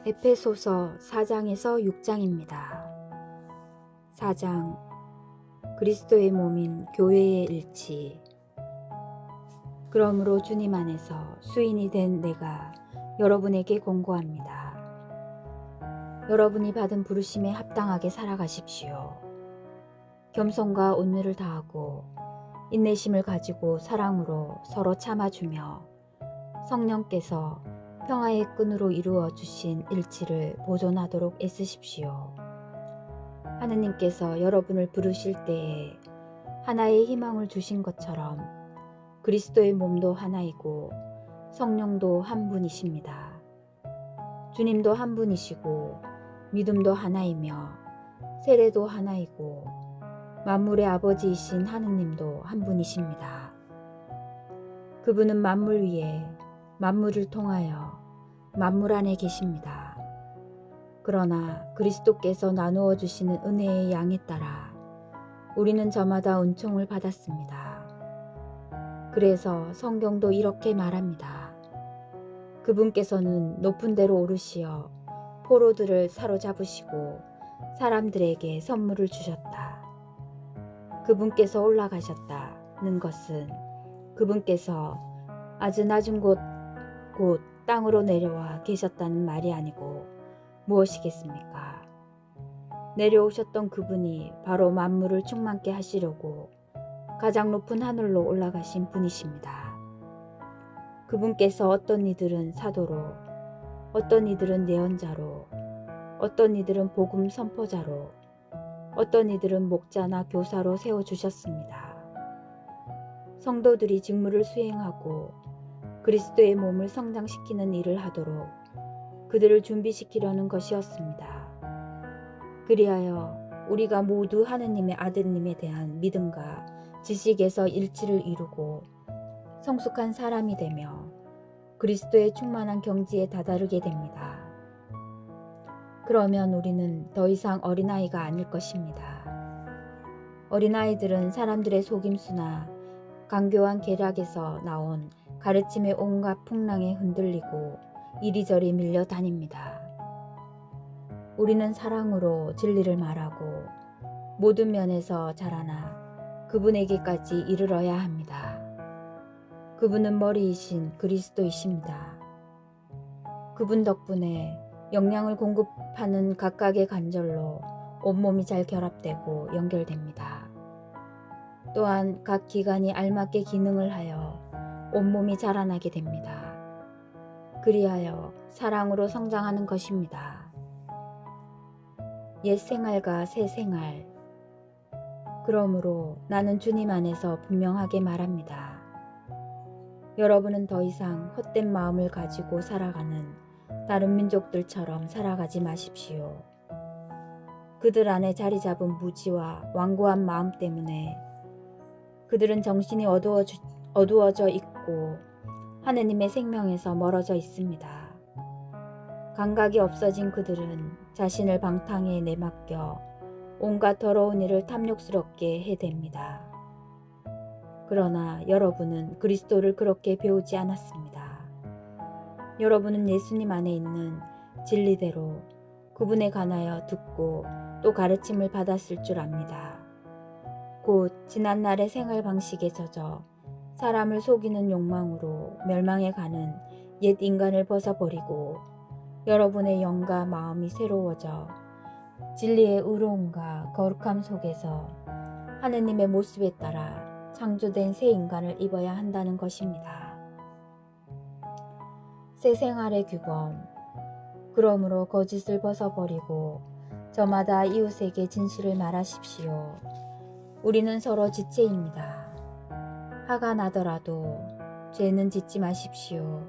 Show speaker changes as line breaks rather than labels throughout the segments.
에페소서 4장에서 6장입니다. 4장 그리스도의 몸인 교회의 일치. 그러므로 주님 안에서 수인이 된 내가 여러분에게 권고합니다. 여러분이 받은 부르심에 합당하게 살아가십시오. 겸손과 온유를 다하고 인내심을 가지고 사랑으로 서로 참아주며 성령께서 평화의 끈으로 이루어 주신 일치를 보존하도록 애쓰십시오. 하느님께서 여러분을 부르실 때에 하나의 희망을 주신 것처럼 그리스도의 몸도 하나이고 성령도 한 분이십니다. 주님도 한 분이시고 믿음도 하나이며 세례도 하나이고 만물의 아버지이신 하느님도 한 분이십니다. 그분은 만물 위에 만물을 통하여 만물 안에 계십니다. 그러나 그리스도께서 나누어 주시는 은혜의 양에 따라 우리는 저마다 은총을 받았습니다. 그래서 성경도 이렇게 말합니다. 그분께서는 높은 데로 오르시어 포로들을 사로잡으시고 사람들에게 선물을 주셨다. 그분께서 올라가셨다는 것은 그분께서 아주 낮은 곳 땅으로 내려와 계셨다는 말이 아니고 무엇이겠습니까? 내려오셨던 그분이 바로 만물을 충만케 하시려고 가장 높은 하늘로 올라가신 분이십니다. 그분께서 어떤 이들은 사도로, 어떤 이들은 예언자로, 어떤 이들은 복음 선포자로, 어떤 이들은 목자나 교사로 세워주셨습니다. 성도들이 직무를 수행하고 그리스도의 몸을 성장시키는 일을 하도록 그들을 준비시키려는 것이었습니다. 그리하여 우리가 모두 하느님의 아들님에 대한 믿음과 지식에서 일치를 이루고 성숙한 사람이 되며 그리스도의 충만한 경지에 다다르게 됩니다. 그러면 우리는 더 이상 어린아이가 아닐 것입니다. 어린아이들은 사람들의 속임수나 강교한 계략에서 나온 가르침의 온갖 풍랑에 흔들리고 이리저리 밀려 다닙니다. 우리는 사랑으로 진리를 말하고 모든 면에서 자라나 그분에게까지 이르러야 합니다. 그분은 머리이신 그리스도이십니다. 그분 덕분에 영양을 공급하는 각각의 관절로 온몸이 잘 결합되고 연결됩니다. 또한 각 기관이 알맞게 기능을 하여 온몸이 자라나게 됩니다. 그리하여 사랑으로 성장하는 것입니다. 옛 생활과 새 생활. 그러므로 나는 주님 안에서 분명하게 말합니다. 여러분은 더 이상 헛된 마음을 가지고 살아가는 다른 민족들처럼 살아가지 마십시오. 그들 안에 자리 잡은 무지와 완고한 마음 때문에 그들은 정신이 어두워져 있고 하느님의 생명에서 멀어져 있습니다. 감각이 없어진 그들은 자신을 방탕에 내맡겨 온갖 더러운 일을 탐욕스럽게 해댑니다. 그러나 여러분은 그리스도를 그렇게 배우지 않았습니다. 여러분은 예수님 안에 있는 진리대로 그분에 관하여 듣고 또 가르침을 받았을 줄 압니다. 곧 지난날의 생활 방식에 젖어 사람을 속이는 욕망으로 멸망해 가는 옛 인간을 벗어버리고 여러분의 영과 마음이 새로워져 진리의 의로움과 거룩함 속에서 하느님의 모습에 따라 창조된 새 인간을 입어야 한다는 것입니다. 새 생활의 규범. 그러므로 거짓을 벗어버리고 저마다 이웃에게 진실을 말하십시오. 우리는 서로 지체입니다. 화가 나더라도 죄는 짓지 마십시오.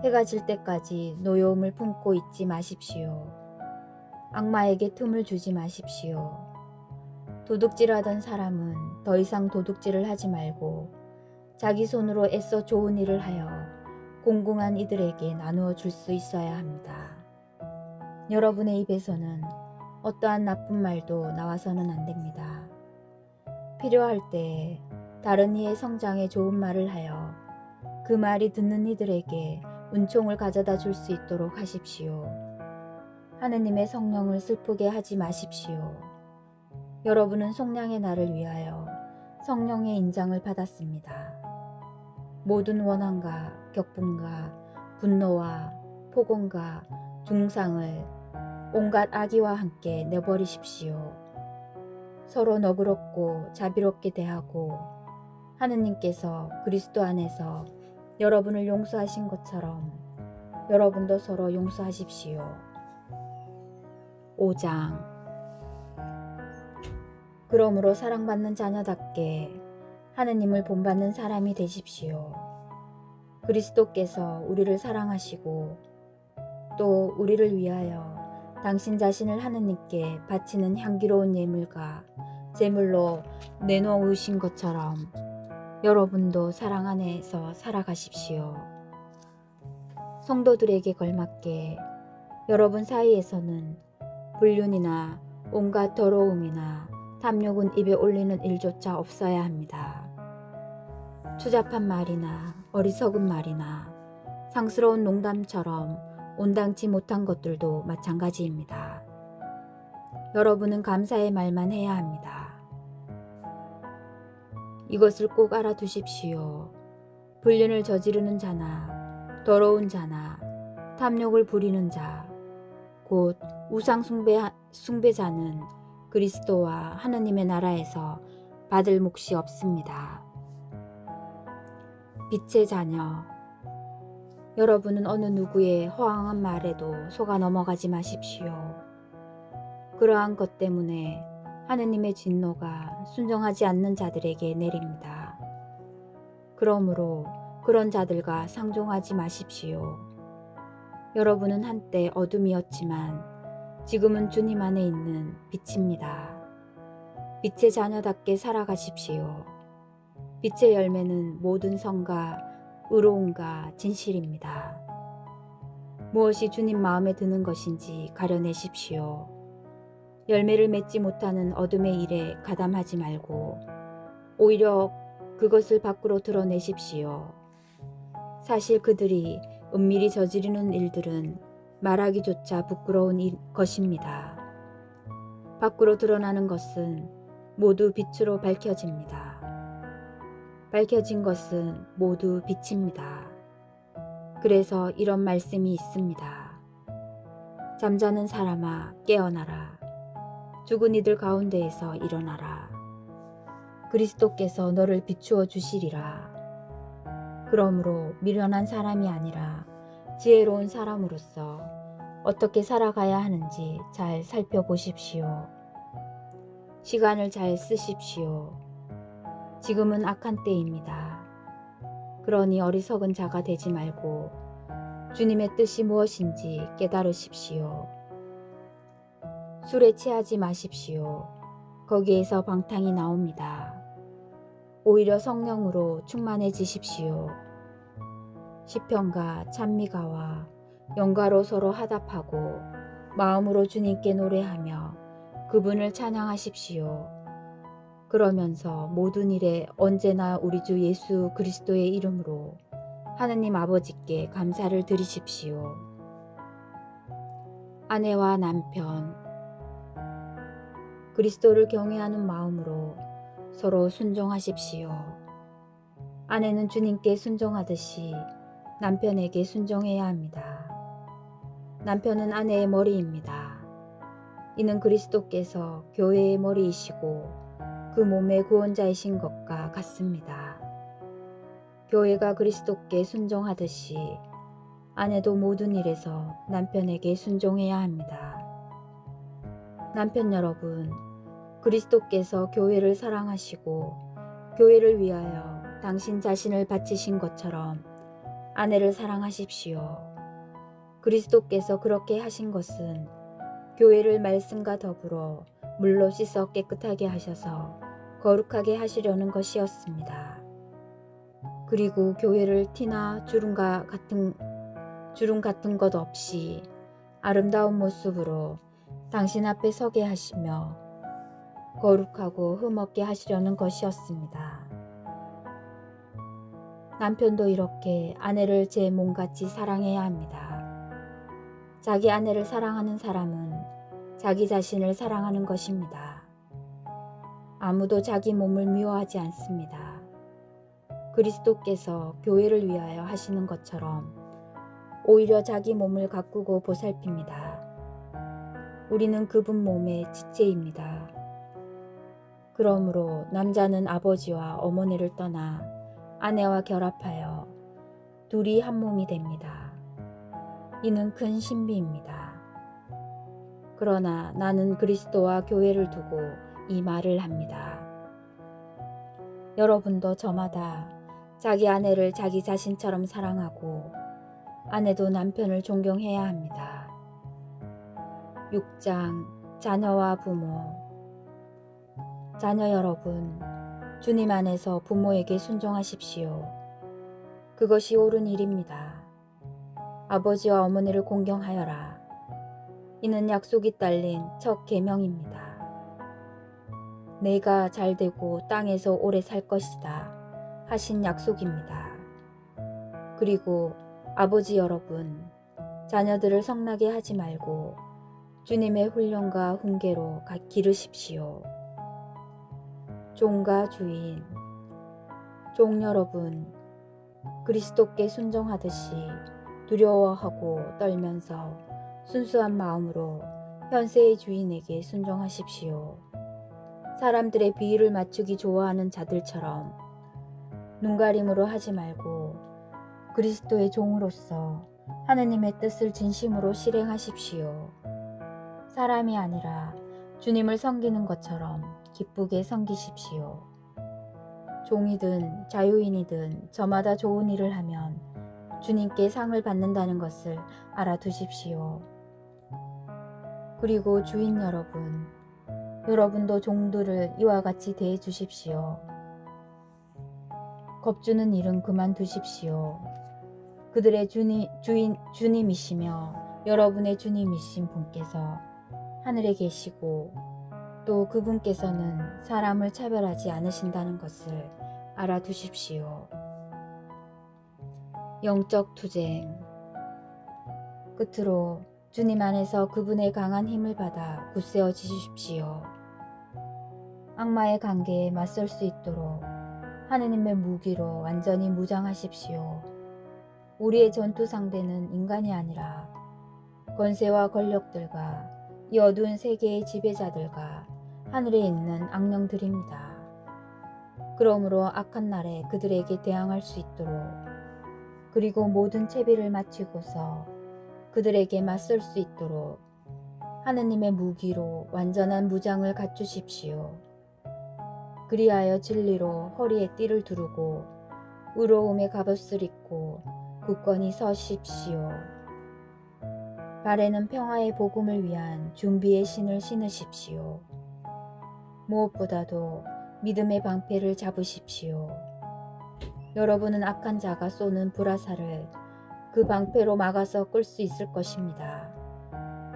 해가 질 때까지 노여움을 품고 있지 마십시오. 악마에게 틈을 주지 마십시오. 도둑질하던 사람은 더 이상 도둑질을 하지 말고 자기 손으로 애써 좋은 일을 하여 공공한 이들에게 나누어 줄 수 있어야 합니다. 여러분의 입에서는 어떠한 나쁜 말도 나와서는 안 됩니다. 필요할 때 다른 이의 성장에 좋은 말을 하여 그 말이 듣는 이들에게 은총을 가져다 줄 수 있도록 하십시오. 하느님의 성령을 슬프게 하지 마십시오. 여러분은 속량의 날을 위하여 성령의 인장을 받았습니다. 모든 원한과 격분과 분노와 폭언과 중상을 온갖 악의와 함께 내버리십시오. 서로 너그럽고 자비롭게 대하고 하느님께서 그리스도 안에서 여러분을 용서하신 것처럼 여러분도 서로 용서하십시오. 5장. 그러므로 사랑받는 자녀답게 하느님을 본받는 사람이 되십시오. 그리스도께서 우리를 사랑하시고 또 우리를 위하여 당신 자신을 하느님께 바치는 향기로운 예물과 제물로 내놓으신 것처럼 여러분도 사랑 안에서 살아가십시오. 성도들에게 걸맞게 여러분 사이에서는 불륜이나 온갖 더러움이나 탐욕은 입에 올리는 일조차 없어야 합니다. 추잡한 말이나 어리석은 말이나 상스러운 농담처럼 온당치 못한 것들도 마찬가지입니다. 여러분은 감사의 말만 해야 합니다. 이것을 꼭 알아두십시오. 불륜을 저지르는 자나 더러운 자나 탐욕을 부리는 자, 곧 우상 숭배자는 그리스도와 하느님의 나라에서 받을 몫이 없습니다. 빛의 자녀, 여러분은 어느 누구의 허황한 말에도 속아 넘어가지 마십시오. 그러한 것 때문에 하느님의 진노가 순종하지 않는 자들에게 내립니다. 그러므로 그런 자들과 상종하지 마십시오. 여러분은 한때 어둠이었지만 지금은 주님 안에 있는 빛입니다. 빛의 자녀답게 살아가십시오. 빛의 열매는 모든 성과 의로움과 진실입니다. 무엇이 주님 마음에 드는 것인지 가려내십시오. 열매를 맺지 못하는 어둠의 일에 가담하지 말고 오히려 그것을 밖으로 드러내십시오. 사실 그들이 은밀히 저지르는 일들은 말하기조차 부끄러운 것입니다. 밖으로 드러나는 것은 모두 빛으로 밝혀집니다. 밝혀진 것은 모두 빛입니다. 그래서 이런 말씀이 있습니다. 잠자는 사람아 깨어나라. 죽은 이들 가운데에서 일어나라. 그리스도께서 너를 비추어 주시리라. 그러므로 미련한 사람이 아니라 지혜로운 사람으로서 어떻게 살아가야 하는지 잘 살펴보십시오. 시간을 잘 쓰십시오. 지금은 악한 때입니다. 그러니 어리석은 자가 되지 말고 주님의 뜻이 무엇인지 깨달으십시오. 술에 취하지 마십시오. 거기에서 방탕이 나옵니다. 오히려 성령으로 충만해지십시오. 시편과 찬미가와 연가로 서로 화답하고 마음으로 주님께 노래하며 그분을 찬양하십시오. 그러면서 모든 일에 언제나 우리 주 예수 그리스도의 이름으로 하느님 아버지께 감사를 드리십시오. 아내와 남편, 그리스도를 경외하는 마음으로 서로 순종하십시오. 아내는 주님께 순종하듯이 남편에게 순종해야 합니다. 남편은 아내의 머리입니다. 이는 그리스도께서 교회의 머리이시고 그 몸의 구원자이신 것과 같습니다. 교회가 그리스도께 순종하듯이 아내도 모든 일에서 남편에게 순종해야 합니다. 남편 여러분, 그리스도께서 교회를 사랑하시고 교회를 위하여 당신 자신을 바치신 것처럼 아내를 사랑하십시오. 그리스도께서 그렇게 하신 것은 교회를 말씀과 더불어 물로 씻어 깨끗하게 하셔서 거룩하게 하시려는 것이었습니다. 그리고 교회를 티나 주름 같은 것 없이 아름다운 모습으로 당신 앞에 서게 하시며 거룩하고 흠없게 하시려는 것이었습니다. 남편도 이렇게 아내를 제 몸같이 사랑해야 합니다. 자기 아내를 사랑하는 사람은 자기 자신을 사랑하는 것입니다. 아무도 자기 몸을 미워하지 않습니다. 그리스도께서 교회를 위하여 하시는 것처럼 오히려 자기 몸을 가꾸고 보살핍니다. 우리는 그분 몸의 지체입니다. 그러므로 남자는 아버지와 어머니를 떠나 아내와 결합하여 둘이 한 몸이 됩니다. 이는 큰 신비입니다. 그러나 나는 그리스도와 교회를 두고 이 말을 합니다. 여러분도 저마다 자기 아내를 자기 자신처럼 사랑하고 아내도 남편을 존경해야 합니다. 6장 자녀와 부모. 자녀 여러분, 주님 안에서 부모에게 순종하십시오. 그것이 옳은 일입니다. 아버지와 어머니를 공경하여라. 이는 약속이 딸린 첫 계명입니다. 내가 잘되고 땅에서 오래 살 것이다 하신 약속입니다. 그리고 아버지 여러분, 자녀들을 성나게 하지 말고 주님의 훈련과 훈계로 기르십시오. 종과 주인. 종 여러분, 그리스도께 순종하듯이 두려워하고 떨면서 순수한 마음으로 현세의 주인에게 순종하십시오. 사람들의 비위를 맞추기 좋아하는 자들처럼 눈가림으로 하지 말고 그리스도의 종으로서 하느님의 뜻을 진심으로 실행하십시오. 사람이 아니라 주님을 섬기는 것처럼 기쁘게 섬기십시오. 종이든 자유인이든 저마다 좋은 일을 하면 주님께 상을 받는다는 것을 알아두십시오. 그리고 주인 여러분, 여러분도 종들을 이와 같이 대해 주십시오. 겁주는 일은 그만두십시오. 그들의 주님이시며 여러분의 주님이신 분께서 하늘에 계시고 또 그분께서는 사람을 차별하지 않으신다는 것을 알아두십시오. 영적 투쟁. 끝으로 주님 안에서 그분의 강한 힘을 받아 굳세어지십시오. 악마의 관계에 맞설 수 있도록 하느님의 무기로 완전히 무장하십시오. 우리의 전투 상대는 인간이 아니라 권세와 권력들과 이 어두운 세계의 지배자들과 하늘에 있는 악령들입니다. 그러므로 악한 날에 그들에게 대항할 수 있도록 그리고 모든 채비를 마치고서 그들에게 맞설 수 있도록 하느님의 무기로 완전한 무장을 갖추십시오. 그리하여 진리로 허리에 띠를 두르고 의로움의 갑옷을 입고 굳건히 서십시오. 발에는 평화의 복음을 위한 준비의 신을 신으십시오. 무엇보다도 믿음의 방패를 잡으십시오. 여러분은 악한 자가 쏘는 불화살을 그 방패로 막아서 끌 수 있을 것입니다.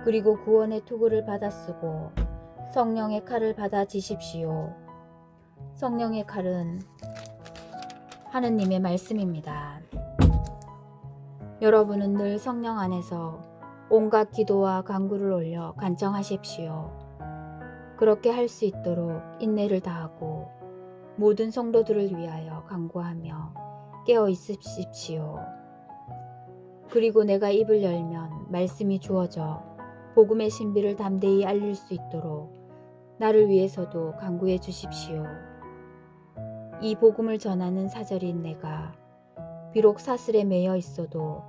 그리고 구원의 투구를 받아 쓰고 성령의 칼을 받아 지십시오. 성령의 칼은 하느님의 말씀입니다. 여러분은 늘 성령 안에서 온갖 기도와 간구를 올려 간청하십시오. 그렇게 할 수 있도록 인내를 다하고 모든 성도들을 위하여 간구하며 깨어 있으십시오. 그리고 내가 입을 열면 말씀이 주어져 복음의 신비를 담대히 알릴 수 있도록 나를 위해서도 간구해 주십시오. 이 복음을 전하는 사절인 내가 비록 사슬에 매여 있어도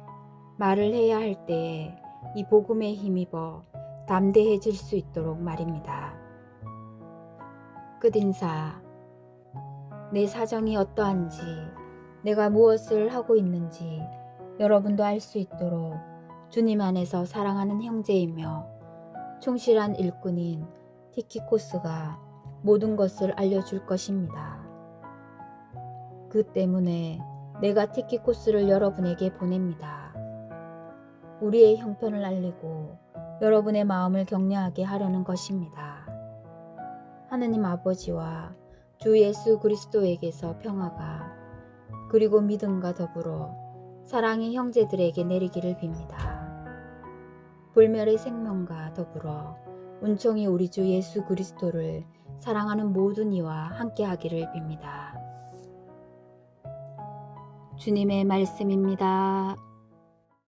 말을 해야 할 때에 이 복음에 힘입어 담대해질 수 있도록 말입니다. 끝인사. 내 사정이 어떠한지, 내가 무엇을 하고 있는지 여러분도 알 수 있도록 주님 안에서 사랑하는 형제이며 충실한 일꾼인 티키코스가 모든 것을 알려줄 것입니다. 그 때문에 내가 티키코스를 여러분에게 보냅니다. 우리의 형편을 알리고 여러분의 마음을 격려하게 하려는 것입니다. 하느님 아버지와 주 예수 그리스도에게서 평화가 그리고 믿음과 더불어 사랑의 형제들에게 내리기를 빕니다. 불멸의 생명과 더불어 은총이 우리 주 예수 그리스도를 사랑하는 모든 이와 함께하기를 빕니다. 주님의 말씀입니다.